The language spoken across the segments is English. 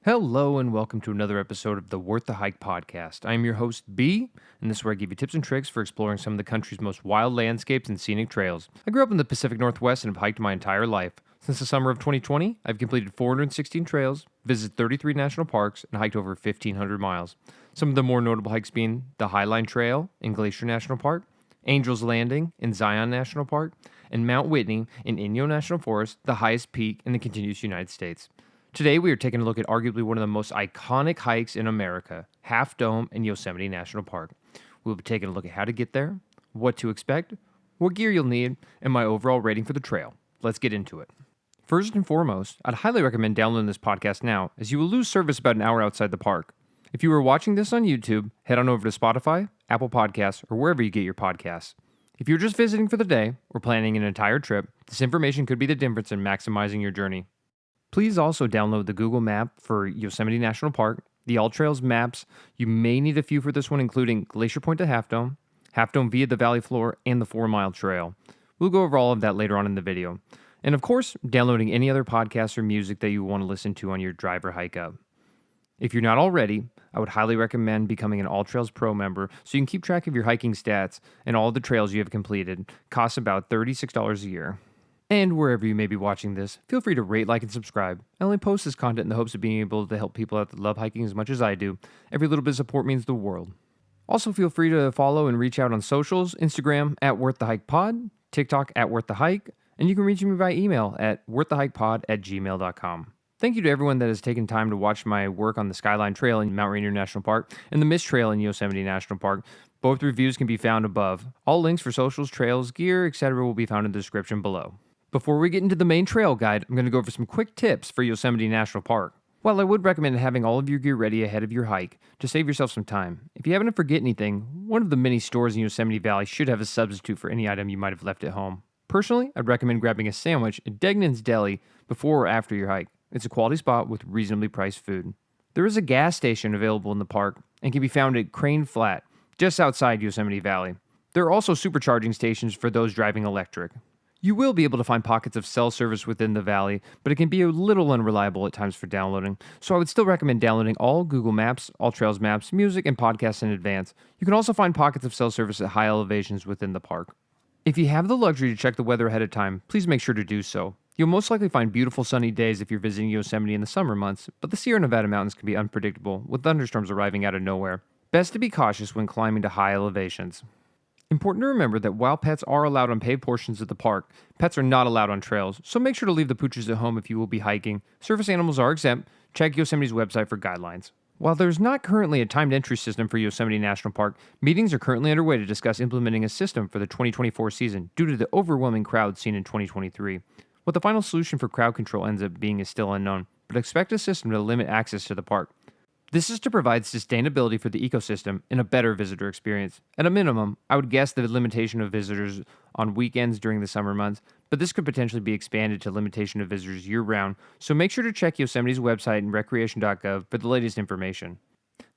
Hello and welcome to another episode of the Worth the Hike podcast. I am your host, B, and this is where I give you tips and tricks for exploring some of the country's most wild landscapes and scenic trails. I grew up in the Pacific Northwest and have hiked my entire life. Since the summer of 2020, I've completed 416 trails, visited 33 national parks, and hiked over 1,500 miles. Some of the more notable hikes being the Highline Trail in Glacier National Park, Angel's Landing in Zion National Park, and Mount Whitney in Inyo National Forest, the highest peak in the contiguous United States. Today, we are taking a look at arguably one of the most iconic hikes in America, Half Dome in Yosemite National Park. We'll be taking a look at how to get there, what to expect, what gear you'll need, and my overall rating for the trail. Let's get into it. First and foremost, I'd highly recommend downloading this podcast now, as you will lose service about an hour outside the park. If you are watching this on YouTube, head on over to Spotify, Apple Podcasts, or wherever you get your podcasts. If you're just visiting for the day or planning an entire trip, this information could be the difference in maximizing your journey. Please also download the Google map for Yosemite National Park, the All Trails maps. You may need a few for this one, including Glacier Point to Half Dome via the Valley Floor, and the 4-mile trail. We'll go over all of that later on in the video. And of course, downloading any other podcasts or music that you want to listen to on your drive or hike up. If you're not already, I would highly recommend becoming an All Trails Pro member so you can keep track of your hiking stats and all the trails you have completed. Costs about $36 a year. And wherever you may be watching this, feel free to rate, like, and subscribe. I only post this content in the hopes of being able to help people out that love hiking as much as I do. Every little bit of support means the world. Also, feel free to follow and reach out on socials, Instagram at WorthTheHikePod, TikTok at WorthTheHike, and you can reach me by email at worththehikepod@gmail.com. Thank you to everyone that has taken time to watch my work on the Skyline Trail in Mount Rainier National Park and the Mist Trail in Yosemite National Park. Both reviews can be found above. All links for socials, trails, gear, etc. will be found in the description below. Before we get into the main trail guide, I'm going to go over some quick tips for Yosemite National Park. While I would recommend having all of your gear ready ahead of your hike to save yourself some time, if you happen to forget anything, one of the many stores in Yosemite Valley should have a substitute for any item you might have left at home. Personally, I'd recommend grabbing a sandwich at Degnan's Deli before or after your hike. It's a quality spot with reasonably priced food. There is a gas station available in the park and can be found at Crane Flat, just outside Yosemite Valley. There are also supercharging stations for those driving electric. You will be able to find pockets of cell service within the valley, but it can be a little unreliable at times for downloading, so I would still recommend downloading all Google Maps, All Trails maps, music, and podcasts in advance. You can also find pockets of cell service at high elevations within the park. If you have the luxury to check the weather ahead of time, please make sure to do so. You'll most likely find beautiful sunny days if you're visiting Yosemite in the summer months, but the Sierra Nevada mountains can be unpredictable, with thunderstorms arriving out of nowhere. Best to be cautious when climbing to high elevations. Important to remember that while pets are allowed on paved portions of the park, pets are not allowed on trails, so make sure to leave the pooches at home if you will be hiking. Service animals are exempt. Check Yosemite's website for guidelines. While there's not currently a timed entry system for Yosemite National Park, meetings are currently underway to discuss implementing a system for the 2024 season due to the overwhelming crowd seen in 2023. What the final solution for crowd control ends up being is still unknown, but expect a system to limit access to the park. This is to provide sustainability for the ecosystem and a better visitor experience. At a minimum, I would guess the limitation of visitors on weekends during the summer months, but this could potentially be expanded to limitation of visitors year-round, so make sure to check Yosemite's website and recreation.gov for the latest information.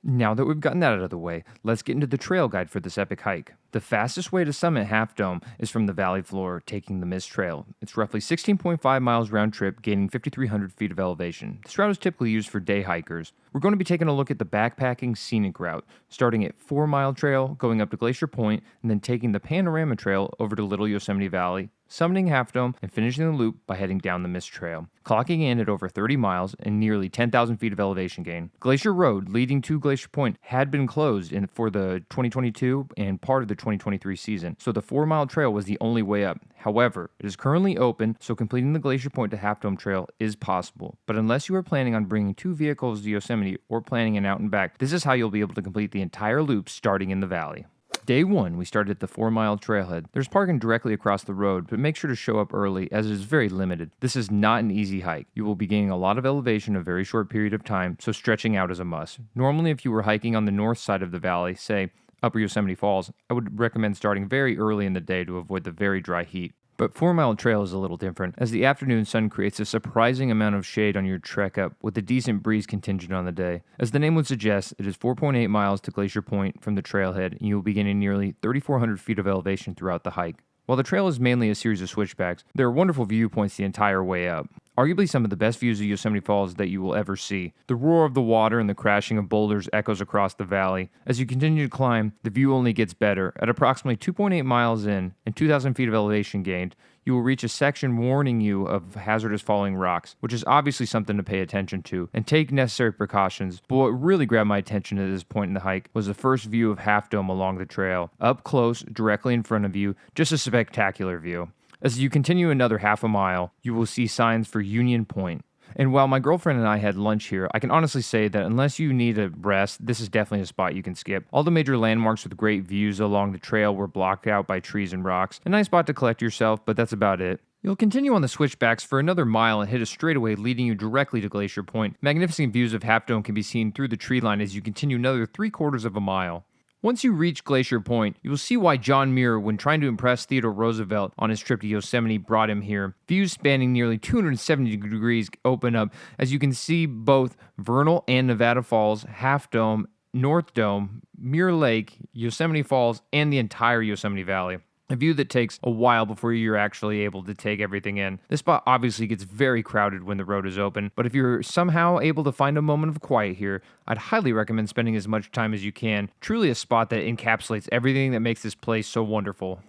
Now that we've gotten that out of the way, let's get into the trail guide for this epic hike. The fastest way to summit Half Dome is from the Valley Floor, taking the Mist Trail. It's roughly 16.5 miles round trip, gaining 5,300 feet of elevation. This route is typically used for day hikers. We're going to be taking a look at the backpacking scenic route, starting at 4-mile trail, going up to Glacier Point, and then taking the Panorama Trail over to Little Yosemite Valley, summiting Half Dome, and finishing the loop by heading down the Mist Trail, clocking in at over 30 miles and nearly 10,000 feet of elevation gain. Glacier Road, leading to Glacier Point, had been closed for the 2022 and part of the 2023 season, so the 4-mile trail was the only way up. However, it is currently open, so completing the Glacier Point to Half Dome Trail is possible. But unless you are planning on bringing 2 vehicles to Yosemite or planning an out and back, this is how you'll be able to complete the entire loop starting in the valley. Day 1, we started at the 4-mile trailhead. There's parking directly across the road, but make sure to show up early as it is very limited. This is not an easy hike. You will be gaining a lot of elevation in a very short period of time, so stretching out is a must. Normally, if you were hiking on the north side of the valley, say Upper Yosemite Falls, I would recommend starting very early in the day to avoid the very dry heat. But 4-mile trail is a little different, as the afternoon sun creates a surprising amount of shade on your trek up, with a decent breeze contingent on the day. As the name would suggest, it is 4.8 miles to Glacier Point from the trailhead, and you will be gaining nearly 3,400 feet of elevation throughout the hike. While the trail is mainly a series of switchbacks, there are wonderful viewpoints the entire way up. Arguably some of the best views of Yosemite Falls that you will ever see. The roar of the water and the crashing of boulders echoes across the valley. As you continue to climb, the view only gets better. At approximately 2.8 miles in and 2,000 feet of elevation gained, you will reach a section warning you of hazardous falling rocks, which is obviously something to pay attention to, and take necessary precautions. But what really grabbed my attention at this point in the hike was the first view of Half Dome along the trail. Up close, directly in front of you, just a spectacular view. As you continue another half a mile, you will see signs for Union Point. And while my girlfriend and I had lunch here, I can honestly say that unless you need a rest, this is definitely a spot you can skip. All the major landmarks with great views along the trail were blocked out by trees and rocks. A nice spot to collect yourself, but that's about it. You'll continue on the switchbacks for another mile and hit a straightaway leading you directly to Glacier Point. Magnificent views of Half Dome can be seen through the tree line as you continue another 3/4 of a mile. Once you reach Glacier Point, you will see why John Muir, when trying to impress Theodore Roosevelt on his trip to Yosemite, brought him here. Views spanning nearly 270 degrees open up as you can see both Vernal and Nevada Falls, Half Dome, North Dome, Muir Lake, Yosemite Falls, and the entire Yosemite Valley. A view that takes a while before you're actually able to take everything in. This spot obviously gets very crowded when the road is open, but if you're somehow able to find a moment of quiet here, I'd highly recommend spending as much time as you can. Truly a spot that encapsulates everything that makes this place so wonderful.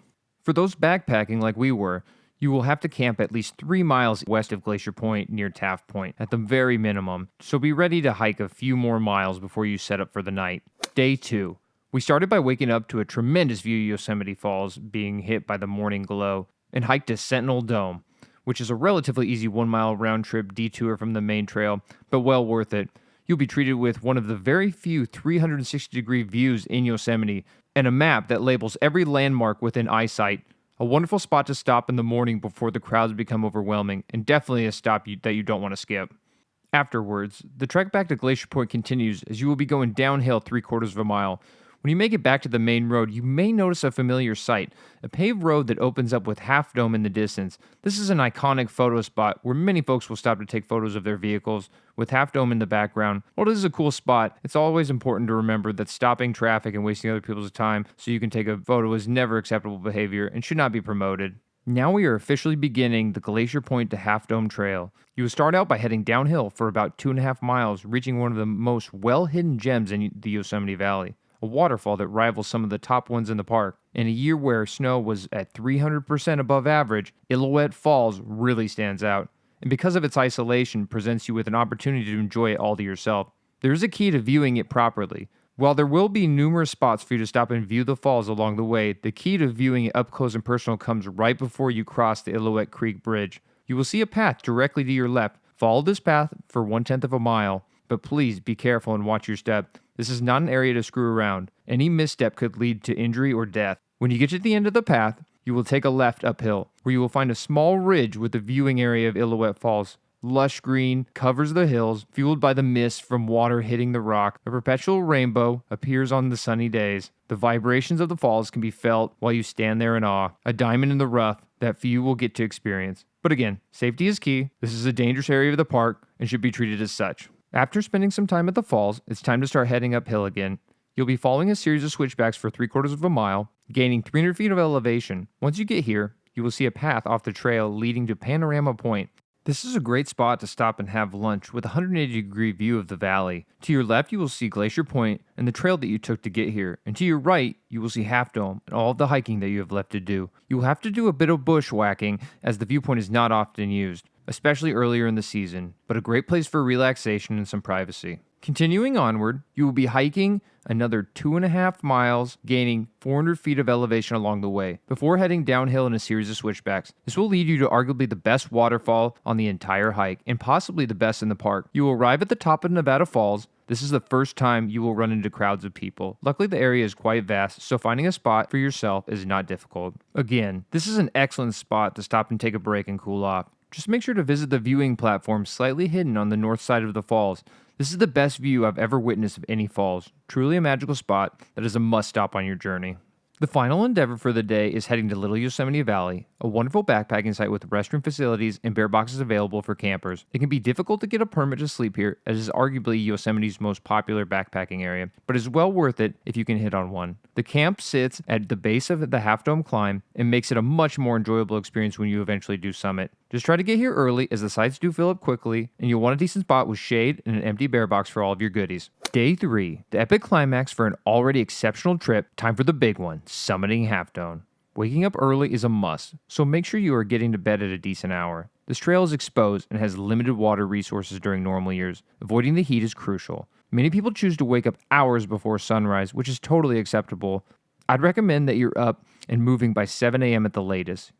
For those backpacking like we were, you will have to camp at least 3 miles west of Glacier Point near Taft Point, at the very minimum, so be ready to hike a few more miles before you set up for the night. Day 2. We started by waking up to a tremendous view of Yosemite Falls being hit by the morning glow and hiked to Sentinel Dome, which is a relatively easy 1-mile round-trip detour from the main trail, but well worth it. You'll be treated with one of the very few 360-degree views in Yosemite and a map that labels every landmark within eyesight. A wonderful spot to stop in the morning before the crowds become overwhelming, and definitely a stop that you don't want to skip. Afterwards, the trek back to Glacier Point continues as you will be going downhill 3/4 of a mile. When you make it back to the main road, you may notice a familiar sight, a paved road that opens up with Half Dome in the distance. This is an iconic photo spot where many folks will stop to take photos of their vehicles, with Half Dome in the background. While this is a cool spot, it's always important to remember that stopping traffic and wasting other people's time so you can take a photo is never acceptable behavior and should not be promoted. Now we are officially beginning the Glacier Point to Half Dome Trail. You will start out by heading downhill for about 2.5 miles, reaching one of the most well-hidden gems in the Yosemite Valley. A waterfall that rivals some of the top ones in the park. In a year where snow was at 300% above average, Illilouette Falls really stands out, and because of its isolation, presents you with an opportunity to enjoy it all to yourself. There is a key to viewing it properly. While there will be numerous spots for you to stop and view the falls along the way, the key to viewing it up close and personal comes right before you cross the Illilouette Creek Bridge. You will see a path directly to your left. Follow this path for 1/10 of a mile, but please be careful and watch your step. This is not an area to screw around. Any misstep could lead to injury or death. When you get to the end of the path, you will take a left uphill, where you will find a small ridge with the viewing area of Illilouette Falls. Lush green covers the hills, fueled by the mist from water hitting the rock. A perpetual rainbow appears on the sunny days. The vibrations of the falls can be felt while you stand there in awe. A diamond in the rough that few will get to experience. But again, safety is key. This is a dangerous area of the park and should be treated as such. After spending some time at the falls, it's time to start heading uphill again. You'll be following a series of switchbacks for 3/4 of a mile, gaining 300 feet of elevation. Once you get here, you will see a path off the trail leading to Panorama Point. This is a great spot to stop and have lunch with a 180-degree view of the valley. To your left, you will see Glacier Point and the trail that you took to get here. And to your right, you will see Half Dome and all of the hiking that you have left to do. You will have to do a bit of bushwhacking as the viewpoint is not often used, especially earlier in the season, but a great place for relaxation and some privacy. Continuing onward, you will be hiking another 2.5 miles, gaining 400 feet of elevation along the way, before heading downhill in a series of switchbacks. This will lead you to arguably the best waterfall on the entire hike, and possibly the best in the park. You will arrive at the top of Nevada Falls. This is the first time you will run into crowds of people. Luckily, the area is quite vast, so finding a spot for yourself is not difficult. Again, this is an excellent spot to stop and take a break and cool off. Just make sure to visit the viewing platform slightly hidden on the north side of the falls. This is the best view I've ever witnessed of any falls. Truly a magical spot that is a must-stop on your journey. The final endeavor for the day is heading to Little Yosemite Valley, a wonderful backpacking site with restroom facilities and bear boxes available for campers. It can be difficult to get a permit to sleep here, as it is arguably Yosemite's most popular backpacking area, but is well worth it if you can hit on one. The camp sits at the base of the Half Dome climb and makes it a much more enjoyable experience when you eventually do summit. Just try to get here early, as the sites do fill up quickly, and you'll want a decent spot with shade and an empty bear box for all of your goodies. Day 3, the epic climax for an already exceptional trip. Time for the big one, summiting Half Dome. Waking up early is a must, so make sure you are getting to bed at a decent hour. This trail is exposed and has limited water resources during normal years. Avoiding the heat is crucial. Many people choose to wake up hours before sunrise, which is totally acceptable. I'd recommend that you're up and moving by 7 a.m. at the latest.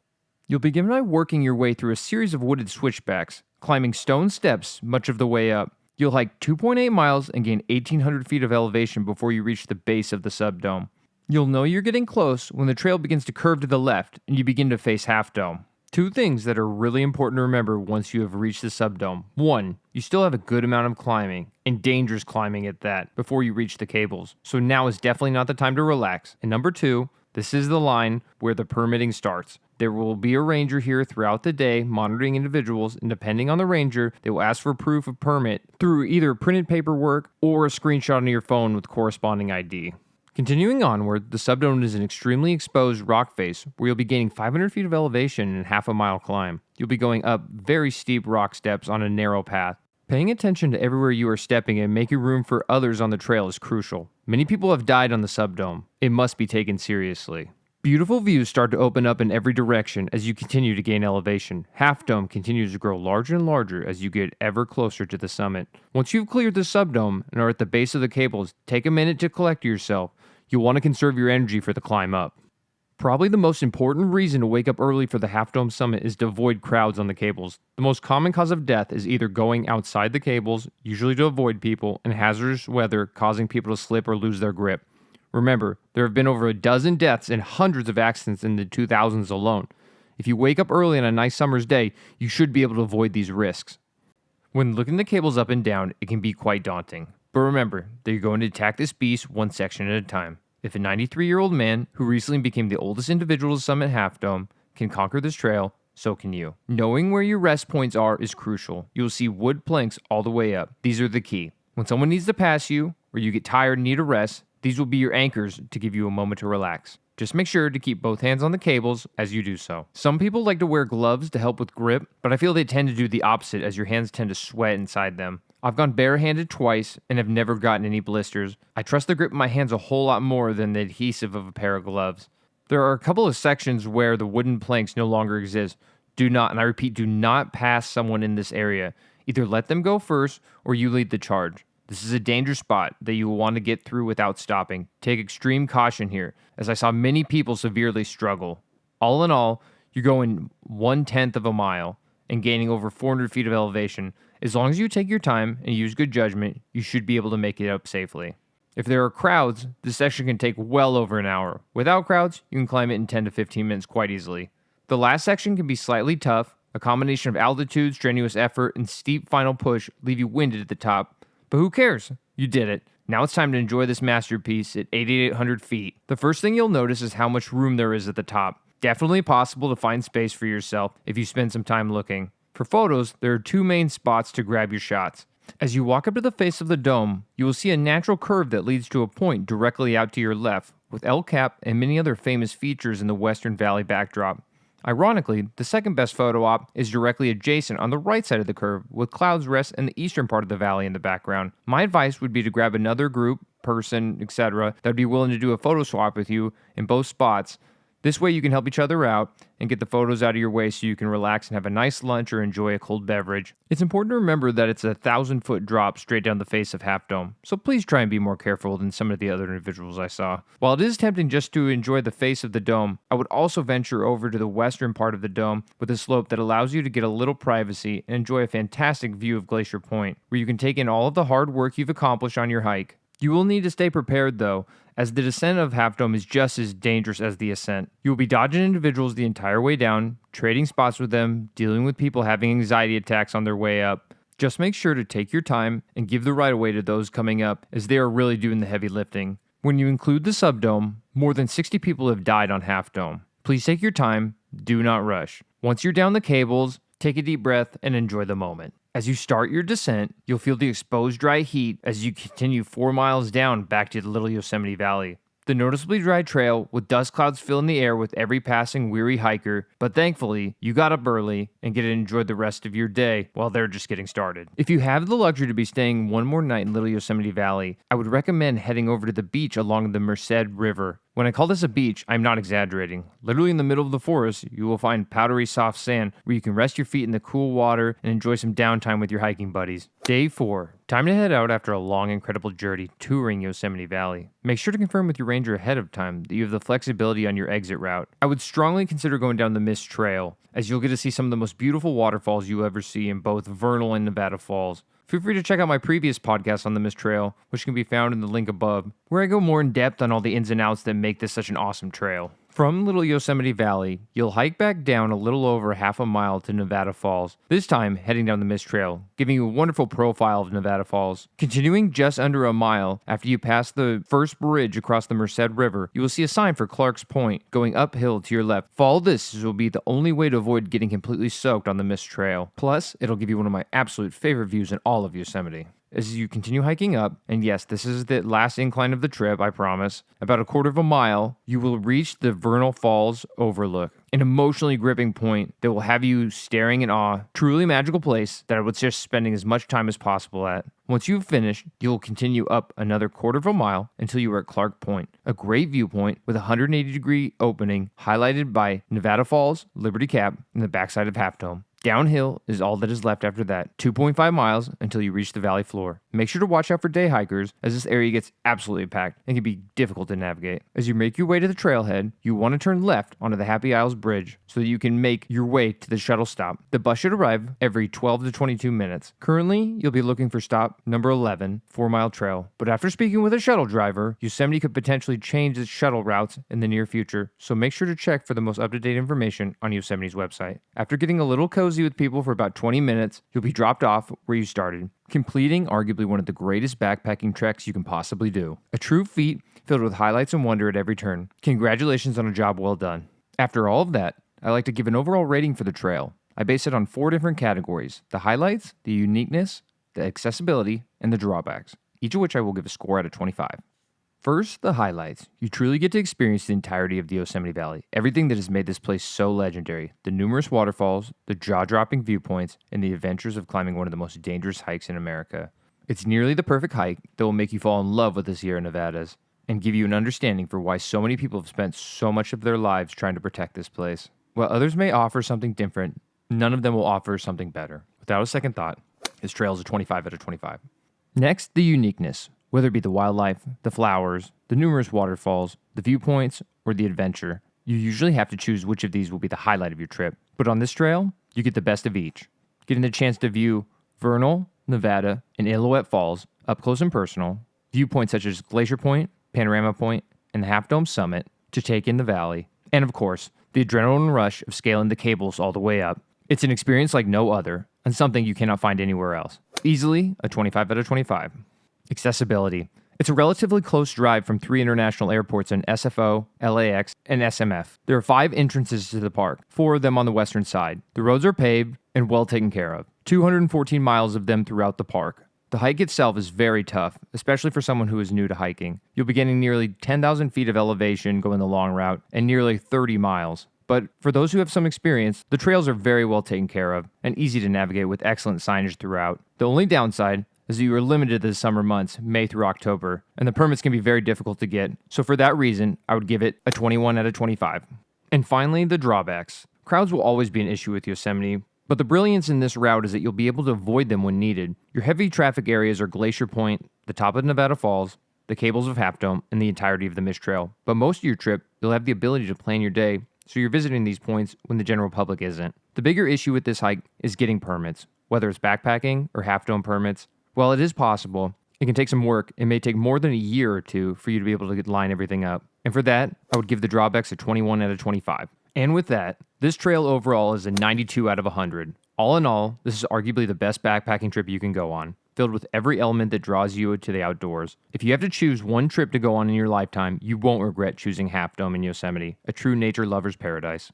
You'll begin by working your way through a series of wooded switchbacks, climbing stone steps much of the way up. You'll hike 2.8 miles and gain 1,800 feet of elevation before you reach the base of the subdome. You'll know you're getting close when the trail begins to curve to the left and you begin to face Half Dome. Two things that are really important to remember once you have reached the subdome. 1, you still have a good amount of climbing, and dangerous climbing at that, before you reach the cables. So now is definitely not the time to relax. And number 2, this is the line where the permitting starts. There will be a ranger here throughout the day monitoring individuals, and depending on the ranger, they will ask for proof of permit through either printed paperwork or a screenshot on your phone with corresponding ID. Continuing onward, the subdome is an extremely exposed rock face where you'll be gaining 500 feet of elevation in half a mile climb. You'll be going up very steep rock steps on a narrow path. Paying attention to everywhere you are stepping and making room for others on the trail is crucial. Many people have died on the subdome. It must be taken seriously. Beautiful views start to open up in every direction as you continue to gain elevation. Half Dome continues to grow larger and larger as you get ever closer to the summit. Once you've cleared the subdome and are at the base of the cables, take a minute to collect yourself. You'll want to conserve your energy for the climb up. Probably the most important reason to wake up early for the Half Dome summit is to avoid crowds on the cables. The most common cause of death is either going outside the cables, usually to avoid people, and hazardous weather causing people to slip or lose their grip. Remember, there have been over a dozen deaths and hundreds of accidents in the 2000s alone. If you wake up early on a nice summer's day, you should be able to avoid these risks. When looking the cables up and down, it can be quite daunting. But remember that you're going to attack this beast one section at a time. If a 93-year-old man who recently became the oldest individual to summit Half Dome can conquer this trail, so can you. Knowing where your rest points are is crucial. You'll see wood planks all the way up. These are the key. When someone needs to pass you, or you get tired and need a rest, these will be your anchors to give you a moment to relax. Just make sure to keep both hands on the cables as you do so. Some people like to wear gloves to help with grip, but I feel they tend to do the opposite as your hands tend to sweat inside them. I've gone barehanded twice and have never gotten any blisters. I trust the grip in my hands a whole lot more than the adhesive of a pair of gloves. There are a couple of sections where the wooden planks no longer exist. Do not, and I repeat, do not pass someone in this area. Either let them go first or you lead the charge. This is a dangerous spot that you will want to get through without stopping. Take extreme caution here, as I saw many people severely struggle. All in all, you're going 1/10 of a mile and gaining over 400 feet of elevation. As long as you take your time and use good judgment, you should be able to make it up safely. If there are crowds, this section can take well over an hour. Without crowds, you can climb it in 10 to 15 minutes quite easily. The last section can be slightly tough. A combination of altitude, strenuous effort, and steep final push leave you winded at the top. But who cares? You did it. Now it's time to enjoy this masterpiece at 8,800 feet. The first thing you'll notice is how much room there is at the top. Definitely possible to find space for yourself if you spend some time looking. For photos, there are 2 main spots to grab your shots. As you walk up to the face of the dome, you will see a natural curve that leads to a point directly out to your left, with El Cap and many other famous features in the Western Valley backdrop. Ironically, the second best photo op is directly adjacent on the right side of the curve, with clouds rest in the eastern part of the valley in the background. My advice would be to grab another group, person, etc. that would be willing to do a photo swap with you in both spots. This way you can help each other out and get the photos out of your way so you can relax and have a nice lunch or enjoy a cold beverage. It's important to remember that it's a 1,000-foot drop straight down the face of Half Dome, so please try and be more careful than some of the other individuals I saw. While it is tempting just to enjoy the face of the dome, I would also venture over to the western part of the dome with a slope that allows you to get a little privacy and enjoy a fantastic view of Glacier Point, where you can take in all of the hard work you've accomplished on your hike. You will need to stay prepared though, as the descent of Half Dome is just as dangerous as the ascent. You will be dodging individuals the entire way down, trading spots with them, dealing with people having anxiety attacks on their way up. Just make sure to take your time and give the right of way to those coming up, as they are really doing the heavy lifting. When you include the subdome, more than 60 people have died on Half Dome. Please take your time, do not rush. Once you're down the cables, take a deep breath and enjoy the moment. As you start your descent, you'll feel the exposed dry heat as you continue 4 miles down back to the Little Yosemite Valley. The noticeably dry trail with dust clouds filling the air with every passing weary hiker, but thankfully, you got up early and get to enjoy the rest of your day while they're just getting started. If you have the luxury to be staying one more night in Little Yosemite Valley, I would recommend heading over to the beach along the Merced River. When I call this a beach, I'm not exaggerating. Literally in the middle of the forest, you will find powdery soft sand where you can rest your feet in the cool water and enjoy some downtime with your hiking buddies. Day 4. Time to head out after a long, incredible journey touring Yosemite Valley. Make sure to confirm with your ranger ahead of time that you have the flexibility on your exit route. I would strongly consider going down the Mist Trail, as you'll get to see some of the most beautiful waterfalls you'll ever see in both Vernal and Nevada Falls. Feel free to check out my previous podcast on the Mist Trail, which can be found in the link above, where I go more in depth on all the ins and outs that make this such an awesome trail. From Little Yosemite Valley, you'll hike back down a little over half a mile to Nevada Falls, this time heading down the Mist Trail, giving you a wonderful profile of Nevada Falls. Continuing just under a mile after you pass the first bridge across the Merced River, you will see a sign for Clark's Point going uphill to your left. Follow this, as it will be the only way to avoid getting completely soaked on the Mist Trail. Plus, it'll give you one of my absolute favorite views in all of Yosemite. As you continue hiking up, and yes, this is the last incline of the trip, I promise, about a quarter of a mile, you will reach the Vernal Falls overlook, an emotionally gripping point that will have you staring in awe. Truly magical place that I would suggest spending as much time as possible at. Once you've finished, you'll continue up another quarter of a mile until you are at Clark Point, a great viewpoint with a 180-degree opening highlighted by Nevada Falls, Liberty Cap, and the backside of Half Dome. Downhill is all that is left after that, 2.5 miles until you reach the valley floor. Make sure to watch out for day hikers, as this area gets absolutely packed and can be difficult to navigate. As you make your way to the trailhead, you want to turn left onto the Happy Isles Bridge so that you can make your way to the shuttle stop. The bus should arrive every 12 to 22 minutes. Currently, you'll be looking for stop number 11, 4 Mile Trail. But after speaking with a shuttle driver, Yosemite could potentially change its shuttle routes in the near future, so make sure to check for the most up-to-date information on Yosemite's website. After getting a little cozy with people for about 20 minutes, you'll be dropped off where you started, completing arguably one of the greatest backpacking treks you can possibly do. A true feat filled with highlights and wonder at every turn. Congratulations on a job well done. After all of that, I like to give an overall rating for the trail. I base it on 4 different categories: the highlights, the uniqueness, the accessibility, and the drawbacks, each of which I will give a score out of 25. First, the highlights. You truly get to experience the entirety of the Yosemite Valley, everything that has made this place so legendary. The numerous waterfalls, the jaw-dropping viewpoints, and the adventures of climbing one of the most dangerous hikes in America. It's nearly the perfect hike that will make you fall in love with the Sierra Nevadas and give you an understanding for why so many people have spent so much of their lives trying to protect this place. While others may offer something different, none of them will offer something better. Without a second thought, this trail is a 25 out of 25. Next, the uniqueness. Whether it be the wildlife, the flowers, the numerous waterfalls, the viewpoints, or the adventure, you usually have to choose which of these will be the highlight of your trip. But on this trail, you get the best of each, getting the chance to view Vernal, Nevada, and Illilouette Falls up close and personal, viewpoints such as Glacier Point, Panorama Point, and the Half Dome Summit to take in the valley, and of course, the adrenaline rush of scaling the cables all the way up. It's an experience like no other, and something you cannot find anywhere else. Easily a 25 out of 25. Accessibility. It's a relatively close drive from 3 international airports in SFO, LAX, and SMF. There are 5 entrances to the park, 4 of them on the western side. The roads are paved and well taken care of. 214 miles of them throughout the park. The hike itself is very tough, especially for someone who is new to hiking. You'll be getting nearly 10,000 feet of elevation going the long route and nearly 30 miles. But for those who have some experience, the trails are very well taken care of and easy to navigate with excellent signage throughout. The only downside is that you are limited to the summer months, May through October, and the permits can be very difficult to get. So for that reason, I would give it a 21 out of 25. And finally, the drawbacks. Crowds will always be an issue with Yosemite, but the brilliance in this route is that you'll be able to avoid them when needed. Your heavy traffic areas are Glacier Point, the top of Nevada Falls, the cables of Half Dome, and the entirety of the Mist Trail. But most of your trip, you'll have the ability to plan your day, so you're visiting these points when the general public isn't. The bigger issue with this hike is getting permits, whether it's backpacking or Half Dome permits. While it is possible, it can take some work. It may take more than a year or two for you to be able to line everything up. And for that, I would give the drawbacks a 21 out of 25. And with that, this trail overall is a 92 out of 100. All in all, this is arguably the best backpacking trip you can go on. filled with every element that draws you to the outdoors. If you have to choose one trip to go on in your lifetime, you won't regret choosing Half Dome in Yosemite, a true nature lover's paradise.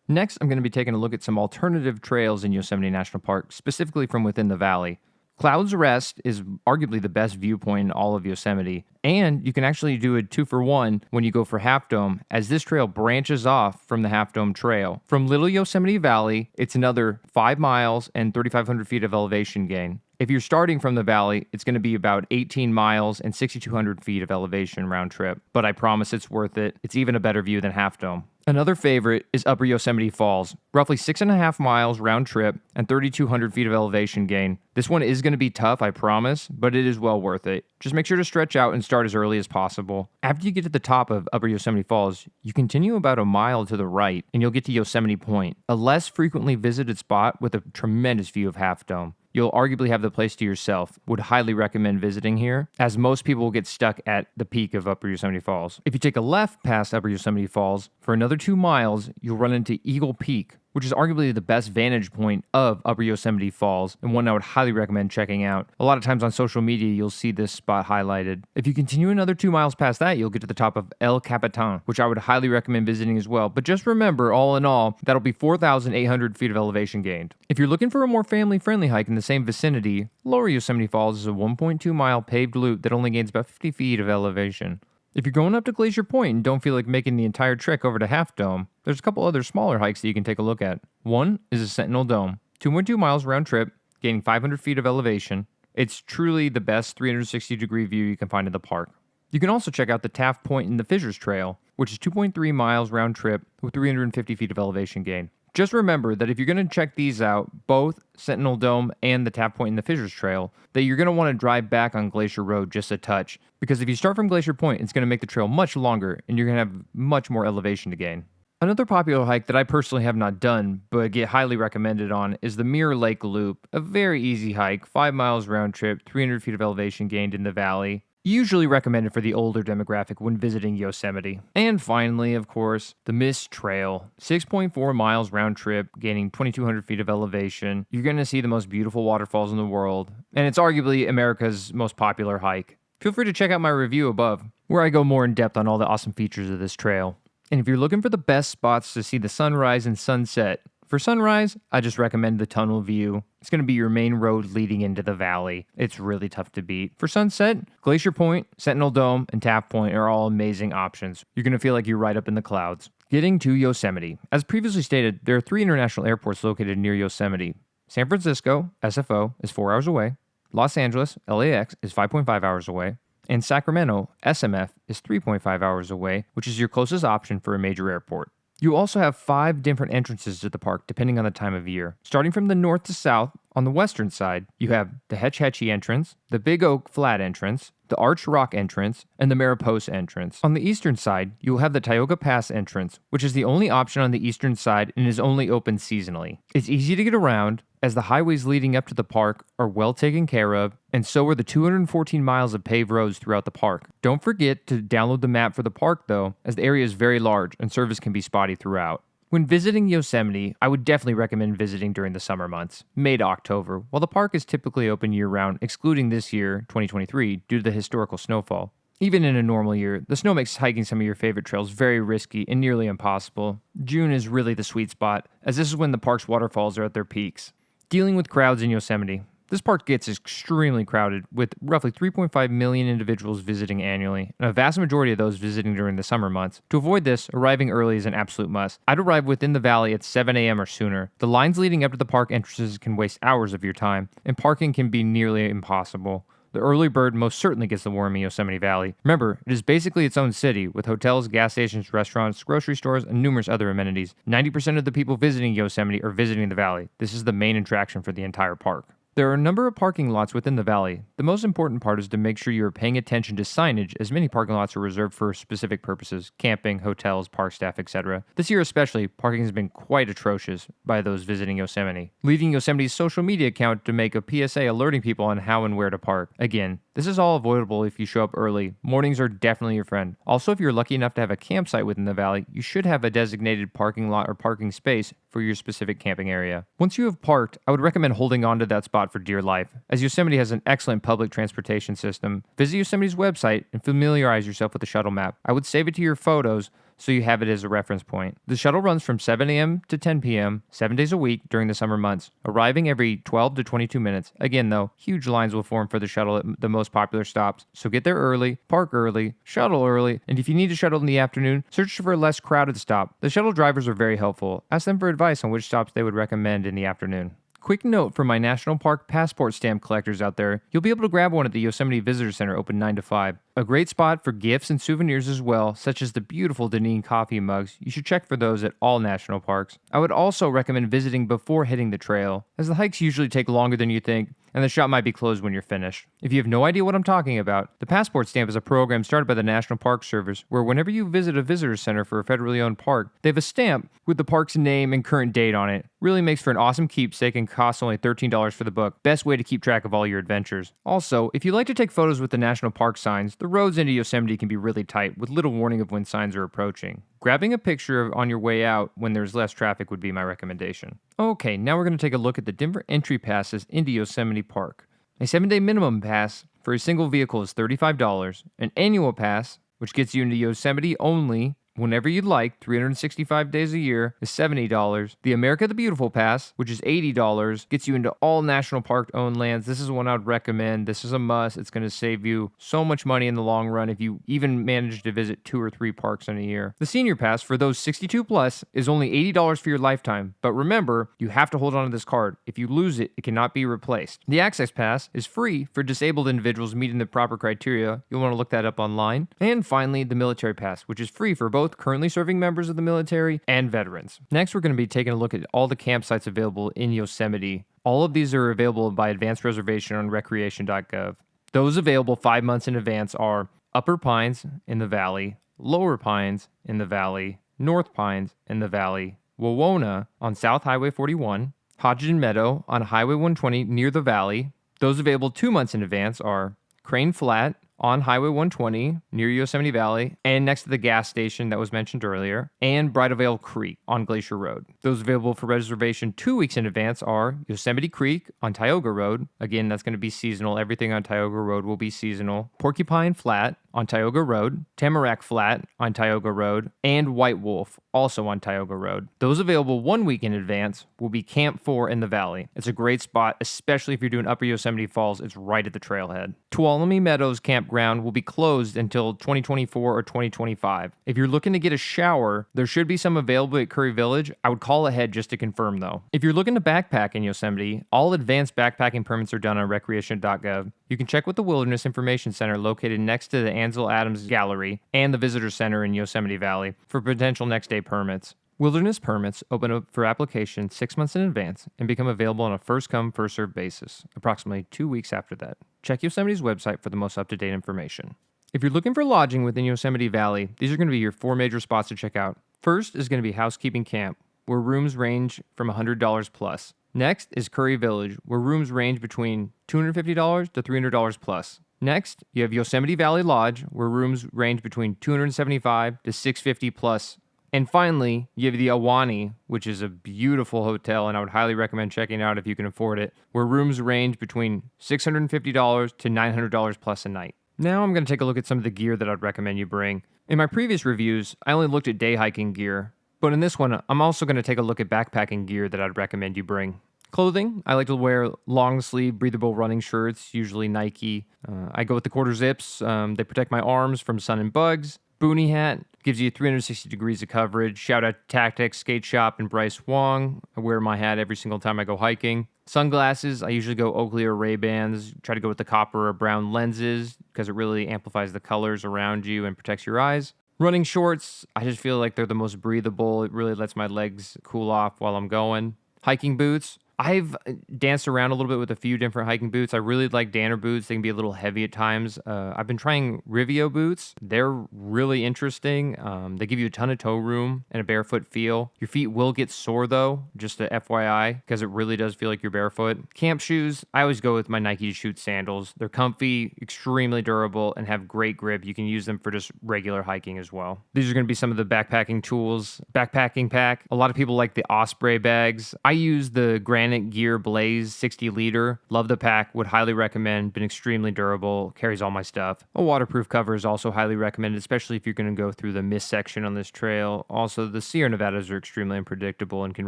Next, I'm going to be taking a look at some alternative trails in Yosemite National Park, specifically from within the valley. Clouds Rest is arguably the best viewpoint in all of Yosemite, and you can actually do a 2-for-1 when you go for Half Dome, as this trail branches off from the Half Dome Trail. From Little Yosemite Valley, it's another 5 miles and 3,500 feet of elevation gain. If you're starting from the valley, it's going to be about 18 miles and 6,200 feet of elevation round trip, but I promise it's worth it. It's even a better view than Half Dome. Another favorite is Upper Yosemite Falls, roughly 6.5 miles round trip and 3,200 feet of elevation gain. This one is going to be tough, I promise, but it is well worth it. Just make sure to stretch out and start as early as possible. After you get to the top of Upper Yosemite Falls, you continue about a mile to the right and you'll get to Yosemite Point, a less frequently visited spot with a tremendous view of Half Dome. You'll arguably have the place to yourself. Would highly recommend visiting here, as most people will get stuck at the peak of Upper Yosemite Falls. If you take a left past Upper Yosemite Falls, for another 2 miles, you'll run into Eagle Peak, which is arguably the best vantage point of Upper Yosemite Falls, and one I would highly recommend checking out. A lot of times on social media, you'll see this spot highlighted. If you continue another 2 miles past that, you'll get to the top of El Capitan, which I would highly recommend visiting as well. But just remember, all in all, that'll be 4,800 feet of elevation gained. If you're looking for a more family-friendly hike in the same vicinity, Lower Yosemite Falls is a 1.2-mile paved loop that only gains about 50 feet of elevation. If you're going up to Glacier Point and don't feel like making the entire trek over to Half Dome, there's a couple other smaller hikes that you can take a look at. One is the Sentinel Dome, 2.2 miles round trip, gaining 500 feet of elevation. It's truly the best 360-degree view you can find in the park. You can also check out the Taft Point and the Fissures Trail, which is 2.3 miles round trip with 350 feet of elevation gain. Just remember that if you're going to check these out, both Sentinel Dome and the Taft Point and the Fissures Trail, that you're going to want to drive back on Glacier Road just a touch, because if you start from Glacier Point, it's going to make the trail much longer and you're going to have much more elevation to gain. Another popular hike that I personally have not done, but get highly recommended on, is the Mirror Lake Loop, a very easy hike, 5 miles round trip, 300 feet of elevation gained in the valley. Usually recommended for the older demographic when visiting Yosemite. And finally, of course, the Mist Trail. 6.4 miles round trip, gaining 2,200 feet of elevation. You're going to see the most beautiful waterfalls in the world, and it's arguably America's most popular hike. Feel free to check out my review above, where I go more in depth on all the awesome features of this trail. And if you're looking for the best spots to see the sunrise and sunset, for sunrise, I just recommend the tunnel view. It's going to be your main road leading into the valley. It's really tough to beat. For sunset, Glacier Point, Sentinel Dome, and Taft Point are all amazing options. You're going to feel like you're right up in the clouds. Getting to Yosemite. As previously stated, there are 3 international airports located near Yosemite. San Francisco, SFO, is 4 hours away. Los Angeles, LAX, is 5.5 hours away. And Sacramento, SMF, is 3.5 hours away, which is your closest option for a major airport. You also have 5 different entrances to the park depending on the time of year. Starting from the north to south, on the western side, you have the Hetch Hetchy entrance, the Big Oak Flat entrance, the Arch Rock entrance, and the Mariposa entrance. On the eastern side, you will have the Tioga Pass entrance, which is the only option on the eastern side and is only open seasonally. It's easy to get around, as the highways leading up to the park are well taken care of, and so are the 214 miles of paved roads throughout the park. Don't forget to download the map for the park though, as the area is very large and service can be spotty throughout. When visiting Yosemite, I would definitely recommend visiting during the summer months, May to October, while the park is typically open year-round, excluding this year, 2023, due to the historical snowfall. Even in a normal year, the snow makes hiking some of your favorite trails very risky and nearly impossible. June is really the sweet spot, as this is when the park's waterfalls are at their peaks. Dealing with crowds in Yosemite. This park gets extremely crowded, with roughly 3.5 million individuals visiting annually, and a vast majority of those visiting during the summer months. To avoid this, arriving early is an absolute must. I'd arrive within the valley at 7 a.m. or sooner. The lines leading up to the park entrances can waste hours of your time, and parking can be nearly impossible. The early bird most certainly gets the worm in Yosemite Valley. Remember, it is basically its own city, with hotels, gas stations, restaurants, grocery stores, and numerous other amenities. 90% of the people visiting Yosemite are visiting the valley. This is the main attraction for the entire park. There are a number of parking lots within the valley. The most important part is to make sure you are paying attention to signage, as many parking lots are reserved for specific purposes, camping, hotels, park staff, etc. This year especially, parking has been quite atrocious by those visiting Yosemite, leading Yosemite's social media account to make a PSA alerting people on how and where to park. Again, this is all avoidable if you show up early. Mornings are definitely your friend. Also, if you're lucky enough to have a campsite within the valley, you should have a designated parking lot or parking space for your specific camping area. Once you have parked, I would recommend holding on to that spot spot for dear life, as Yosemite has an excellent public transportation system. Visit Yosemite's website and familiarize yourself with the shuttle map. I would save it to your photos so you have it as a reference point. The shuttle runs from 7 a.m. to 10 p.m., 7 days a week during the summer months, arriving every 12 to 22 minutes. Again, though, huge lines will form for the shuttle at the most popular stops, so get there early, park early, shuttle early, and if you need a shuttle in the afternoon, search for a less crowded stop. The shuttle drivers are very helpful. Ask them for advice on which stops they would recommend in the afternoon. Quick note for my National Park passport stamp collectors out there, you'll be able to grab one at the Yosemite Visitor Center open 9 to 5. A great spot for gifts and souvenirs as well, such as the beautiful Deneen coffee mugs. You should check for those at all national parks. I would also recommend visiting before hitting the trail, as the hikes usually take longer than you think, and the shop might be closed when you're finished. If you have no idea what I'm talking about, the Passport Stamp is a program started by the National Park Service where whenever you visit a visitor center for a federally owned park, they have a stamp with the park's name and current date on it. Really makes for an awesome keepsake and costs only $13 for the book. Best way to keep track of all your adventures. Also, if you like to take photos with the national park signs, the roads into Yosemite can be really tight with little warning of when signs are approaching. Grabbing a picture on your way out when there's less traffic would be my recommendation. Okay, now we're going to take a look at the different entry passes into Yosemite Park. A 7-day minimum pass for a single vehicle is $35. An annual pass, which gets you into Yosemite only whenever you'd like, 365 days a year, is $70. The America the Beautiful Pass, which is $80, gets you into all national park-owned lands. This is one I would recommend. This is a must. It's going to save you so much money in the long run if you even manage to visit 2 or 3 parks in a year. The Senior Pass, for those 62 plus, is only $80 for your lifetime. But remember, you have to hold on to this card. If you lose it, it cannot be replaced. The Access Pass is free for disabled individuals meeting the proper criteria. You'll want to look that up online. And finally, the Military Pass, which is free for both currently serving members of the military and veterans. Next, we're going to be taking a look at all the campsites available in Yosemite. All of these are available by advanced reservation on recreation.gov. Those available 5 months in advance are Upper Pines in the Valley, Lower Pines in the Valley, North Pines in the Valley, Wawona on South Highway 41, Hodgson Meadow on Highway 120 near the Valley. Those available 2 months in advance are Crane Flat on Highway 120 near Yosemite Valley and next to the gas station that was mentioned earlier, and Bridal Veil Creek on Glacier Road. Those available for reservation 2 weeks in advance are Yosemite Creek on Tioga Road. Again, that's going to be seasonal. Everything on Tioga Road will be seasonal. Porcupine Flat on Tioga Road, Tamarack Flat on Tioga Road, and White Wolf, also on Tioga Road. Those available 1 week in advance will be Camp 4 in the Valley. It's a great spot, especially if you're doing Upper Yosemite Falls. It's right at the trailhead. Tuolumne Meadows Campground will be closed until 2024 or 2025. If you're looking to get a shower, there should be some available at Curry Village. I would call ahead just to confirm, though. If you're looking to backpack in Yosemite, all advanced backpacking permits are done on recreation.gov. You can check with the Wilderness Information Center located next to the Ansel Adams Gallery and the Visitor Center in Yosemite Valley for potential next day permits. Wilderness permits open up for application 6 months in advance and become available on a first-come, first-served basis, approximately 2 weeks after that. Check Yosemite's website for the most up-to-date information. If you're looking for lodging within Yosemite Valley, these are going to be your 4 major spots to check out. First is going to be Housekeeping Camp, where rooms range from $100 plus. Next is Curry Village, where rooms range between $250 to $300 plus. Next, you have Yosemite Valley Lodge, where rooms range between $275 to $650 plus. And finally, you have the Ahwahnee, which is a beautiful hotel, and I would highly recommend checking it out if you can afford it, where rooms range between $650 to $900 plus a night. Now I'm going to take a look at some of the gear that I'd recommend you bring. In my previous reviews, I only looked at day hiking gear, but in this one, I'm also going to take a look at backpacking gear that I'd recommend you bring. Clothing, I like to wear long sleeve, breathable running shirts, usually Nike. I go with the quarter zips. They protect my arms from sun and bugs. Boonie hat gives you 360 degrees of coverage. Shout out to Tactics Skate Shop and Bryce Wong. I wear my hat every single time I go hiking. Sunglasses, I usually go Oakley or Ray-Bans. Try to go with the copper or brown lenses because it really amplifies the colors around you and protects your eyes. Running shorts, I just feel like they're the most breathable. It really lets my legs cool off while I'm going. Hiking boots, I've danced around a little bit with a few different hiking boots. I really like Danner boots. They can be a little heavy at times. I've been trying Rivio boots. They're really interesting. They give you a ton of toe room and a barefoot feel. Your feet will get sore though, just a FYI, because it really does feel like you're barefoot. Camp shoes, I always go with my Nike Shoot sandals. They're comfy, extremely durable, and have great grip. You can use them for just regular hiking as well. These are going to be some of the backpacking tools. Backpacking pack. A lot of people like the Osprey bags. I use the Grand Granite Gear Blaze 60 liter. Love the pack, would highly recommend, been extremely durable, carries all my stuff. A waterproof cover is also highly recommended, especially if you're going to go through the mist section on this trail. Also, the Sierra Nevadas are extremely unpredictable and can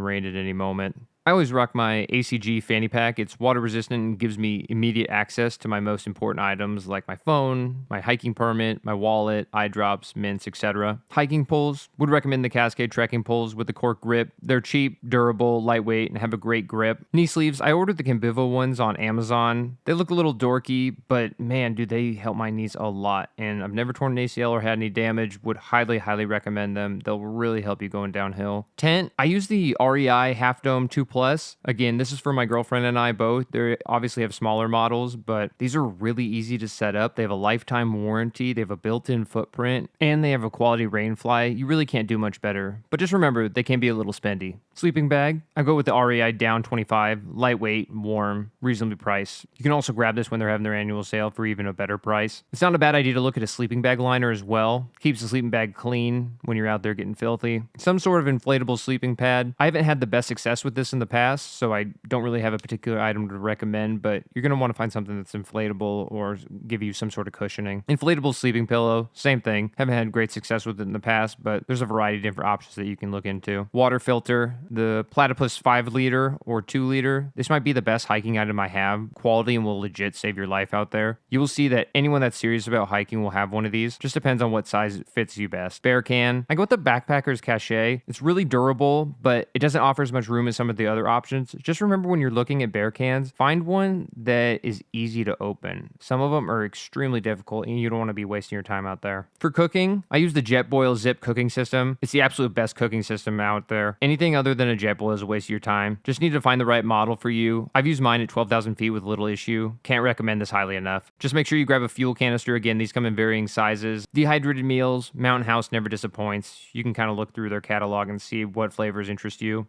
rain at any moment. I always rock my ACG fanny pack. It's water resistant and gives me immediate access to my most important items like my phone, my hiking permit, my wallet, eye drops, mints, etc. Hiking poles, would recommend the Cascade trekking poles with the cork grip. They're cheap, durable, lightweight, and have a great grip. Knee sleeves, I ordered the Cambivo ones on Amazon. They look a little dorky, but man, do they help my knees a lot. And I've never torn an ACL or had any damage. Would highly, highly recommend them. They'll really help you going downhill. Tent, I use the REI Half Dome 2 Plus. Again, this is for my girlfriend and I both. They obviously have smaller models, but these are really easy to set up. They have a lifetime warranty, they have a built-in footprint, and they have a quality rainfly. You really can't do much better. But just remember, they can be a little spendy. Sleeping bag, I go with the REI Down 25, lightweight, warm, reasonably priced. You can also grab this when they're having their annual sale for even a better price. It's not a bad idea to look at a sleeping bag liner as well. Keeps the sleeping bag clean when you're out there getting filthy. Some sort of inflatable sleeping pad. I haven't had the best success with this in the past, so I don't really have a particular item to recommend, but you're going to want to find something that's inflatable or give you some sort of cushioning. Inflatable sleeping pillow, same thing. Haven't had great success with it in the past, but there's a variety of different options that you can look into. Water filter, the Platypus 5 liter or 2 liter. This might be the best hiking item I have. Quality and will legit save your life out there. You will see that anyone that's serious about hiking will have one of these. Just depends on what size fits you best. Bear can. I go with the Backpacker's Cachet. It's really durable, but it doesn't offer as much room as some of the other options. Just remember when you're looking at bear cans, find one that is easy to open. Some of them are extremely difficult and you don't want to be wasting your time out there. For cooking, I use the Jetboil Zip cooking system. It's the absolute best cooking system out there. Anything other than a Jetboil is a waste of your time. Just need to find the right model for you. I've used mine at 12,000 feet with little issue. Can't recommend this highly enough. Just make sure you grab a fuel canister. Again, these come in varying sizes. Dehydrated meals, Mountain House never disappoints. You can kind of look through their catalog and see what flavors interest you.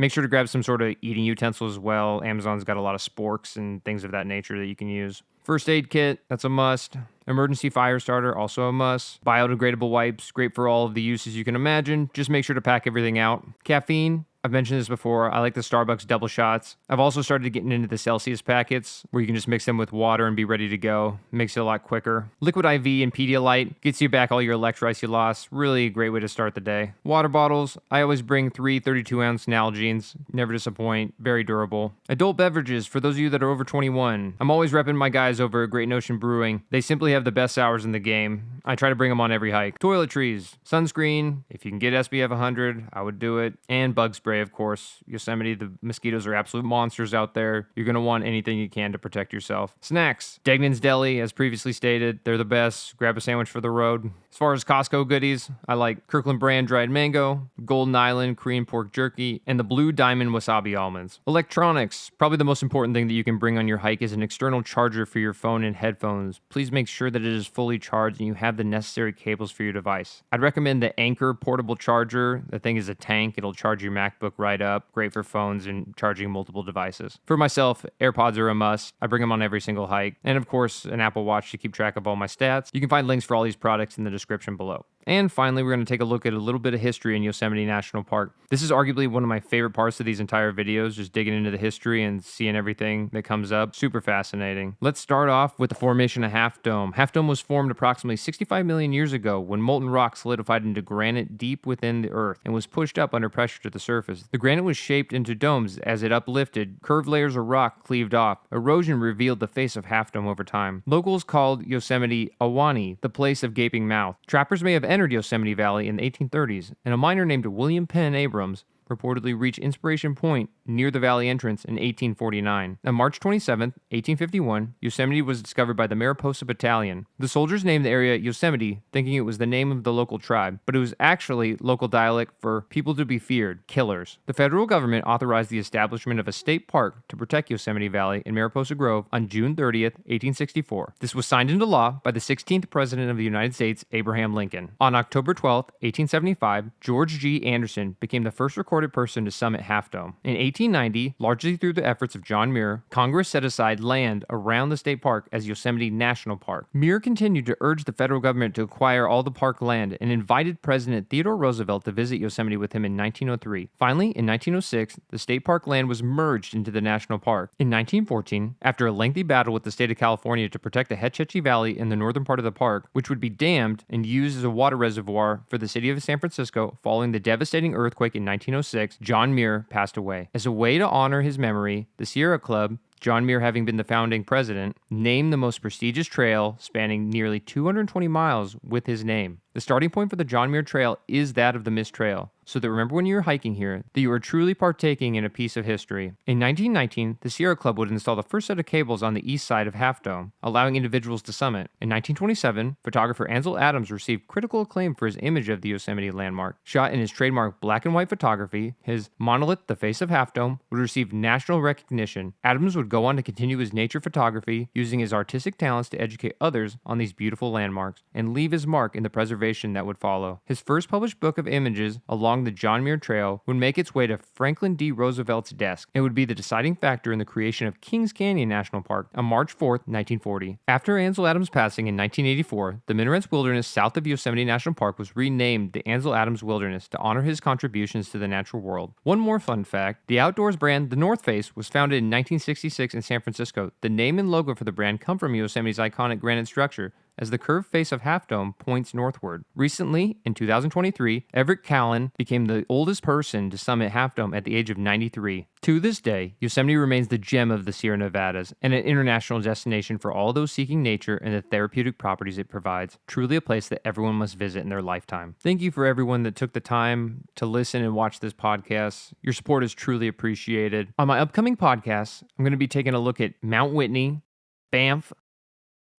Make sure to grab some sort of eating utensil as well. Amazon's got a lot of sporks and things of that nature that you can use. First aid kit, that's a must. Emergency fire starter, also a must. Biodegradable wipes, great for all of the uses you can imagine. Just make sure to pack everything out. Caffeine, I've mentioned this before. I like the Starbucks double shots. I've also started getting into the Celsius packets where you can just mix them with water and be ready to go. Makes it a lot quicker. Liquid IV and Pedialyte gets you back all your electrolytes you lost. Really a great way to start the day. Water bottles. I always bring 3 32-ounce Nalgene's. Never disappoint. Very durable. Adult beverages for those of you that are over 21. I'm always repping my guys over at Great Notion Brewing. They simply have the best sours in the game. I try to bring them on every hike. Toiletries. Sunscreen. If you can get SPF 100, I would do it. And bug spray, of course. Yosemite, the mosquitoes are absolute monsters out there. You're going to want anything you can to protect yourself. Snacks. Degnan's Deli, as previously stated, they're the best. Grab a sandwich for the road. As far as Costco goodies, I like Kirkland brand dried mango, Golden Island Korean pork jerky, and the Blue Diamond wasabi almonds. Electronics. Probably the most important thing that you can bring on your hike is an external charger for your phone and headphones. Please make sure that it is fully charged and you have the necessary cables for your device. I'd recommend the Anchor portable charger. The thing is a tank. It'll charge your MacBook right up. Great for phones and charging multiple devices. For myself, AirPods are a must. I bring them on every single hike. And of course, an Apple Watch to keep track of all my stats. You can find links for all these products in the description below. And finally, we're going to take a look at a little bit of history in Yosemite National Park. This is arguably one of my favorite parts of these entire videos, just digging into the history and seeing everything that comes up. Super fascinating. Let's start off with the formation of Half Dome. Half Dome was formed approximately 65 million years ago when molten rock solidified into granite deep within the earth and was pushed up under pressure to the surface. The granite was shaped into domes as it uplifted. Curved layers of rock cleaved off. Erosion revealed the face of Half Dome over time. Locals called Yosemite Awani, the place of gaping mouth. Trappers may have entered Yosemite Valley in the 1830s, and a miner named William Penn Abrams reportedly reached Inspiration Point near the valley entrance in 1849. On March 27, 1851, Yosemite was discovered by the Mariposa Battalion. The soldiers named the area Yosemite, thinking it was the name of the local tribe, but it was actually local dialect for people to be feared, killers. The federal government authorized the establishment of a state park to protect Yosemite Valley in Mariposa Grove on June 30th, 1864. This was signed into law by the 16th President of the United States, Abraham Lincoln. On October 12, 1875, George G. Anderson became the first recorded recorded person to summit Half Dome. In 1890, largely through the efforts of John Muir, Congress set aside land around the state park as Yosemite National Park. Muir continued to urge the federal government to acquire all the park land and invited President Theodore Roosevelt to visit Yosemite with him in 1903. Finally, in 1906, the state park land was merged into the national park. In 1914, after a lengthy battle with the state of California to protect the Hetch Hetchy Valley in the northern part of the park, which would be dammed and used as a water reservoir for the city of San Francisco following the devastating earthquake in 1906, John Muir passed away. As a way to honor his memory, the Sierra Club, John Muir having been the founding president, named the most prestigious trail spanning nearly 220 miles with his name. The starting point for the John Muir Trail is that of the Mist Trail, so that remember when you're hiking here that you are truly partaking in a piece of history. In 1919, the Sierra Club would install the first set of cables on the east side of Half Dome, allowing individuals to summit. In 1927, photographer Ansel Adams received critical acclaim for his image of the Yosemite landmark. Shot in his trademark black and white photography, his monolith, The Face of Half Dome, would receive national recognition. Adams would go on to continue his nature photography, using his artistic talents to educate others on these beautiful landmarks, and leave his mark in the preservation that would follow. His first published book of images along the John Muir Trail would make its way to Franklin D. Roosevelt's desk. It would be the deciding factor in the creation of Kings Canyon National Park on March 4th, 1940. After Ansel Adams' passing in 1984, the Minarets Wilderness south of Yosemite National Park was renamed the Ansel Adams Wilderness to honor his contributions to the natural world. One more fun fact, the outdoors brand The North Face was founded in 1966 in San Francisco. The name and logo for the brand come from Yosemite's iconic granite structure, as the curved face of Half Dome points northward. Recently, in 2023, Everett Callan became the oldest person to summit Half Dome at the age of 93. To this day, Yosemite remains the gem of the Sierra Nevadas and an international destination for all those seeking nature and the therapeutic properties it provides. Truly a place that everyone must visit in their lifetime. Thank you for everyone that took the time to listen and watch this podcast. Your support is truly appreciated. On my upcoming podcasts, I'm going to be taking a look at Mount Whitney, Banff,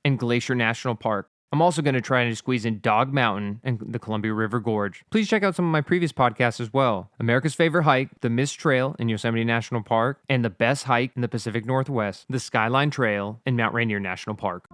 and Glacier National Park. I'm also going to try to squeeze in Dog Mountain and the Columbia River Gorge. Please check out some of my previous podcasts as well. America's favorite hike, the Mist Trail in Yosemite National Park, and the best hike in the Pacific Northwest, the Skyline Trail in Mount Rainier National Park.